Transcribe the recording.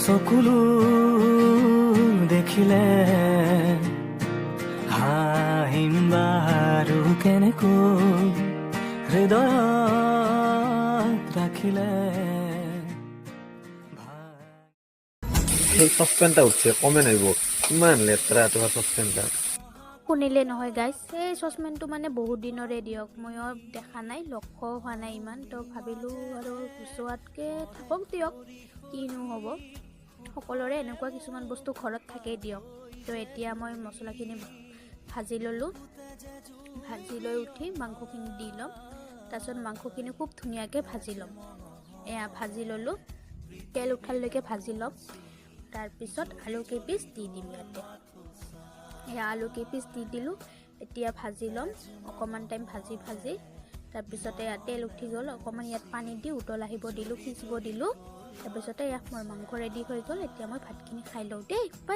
চকুলো দেখিলে হাঁহিম বাৰু কেনেকৈ হৃদয়ত ৰাখিলে এই সচপেনটা উঠছে কমে নাইব ইমান লেতেৰা তোমাৰ সচপেনটা শুনিলে নহয় গাইজ এই চচপেনটো মানে বহুত দিনৰে দিয়ক ময়ো দেখা নাই লক্ষ্য হোৱা নাই ইমান তো ভাবিলোঁ আৰু গুচোৱাতকৈ থাকক দিয়ক কিনো হ'ব সকলোৰে এনেকুৱা কিছুমান বস্তু ঘৰত থাকেই দিয়ক তো এতিয়া মই মছলাখিনি ভাজি ল'লোঁ ভাজি লৈ উঠি মাংসখিনি দি ল'ম তাৰপিছত মাংসখিনি খুব ধুনীয়াকৈ ভাজি ল'ম এয়া ভাজি ল'লোঁ তেল উঠালৈকে ভাজি ল'ম তাৰপিছত আলু কেইপিচ দি দিম ইয়াতে এয়া আলু কেইপিচ দি দিলোঁ এতিয়া ভাজি ল'ম অকণমান টাইম ভাজি তাৰপিছতে ইয়াত তেল উঠি গ'ল অকণমান ইয়াত পানী দি উতল আহিব দিলোঁ সিজিব দিলোঁ তাৰপিছতে ইয়াত মোৰ মাংস ৰেডি হৈ গ'ল এতিয়া মই ভাতখিনি খাই লওঁ দেই।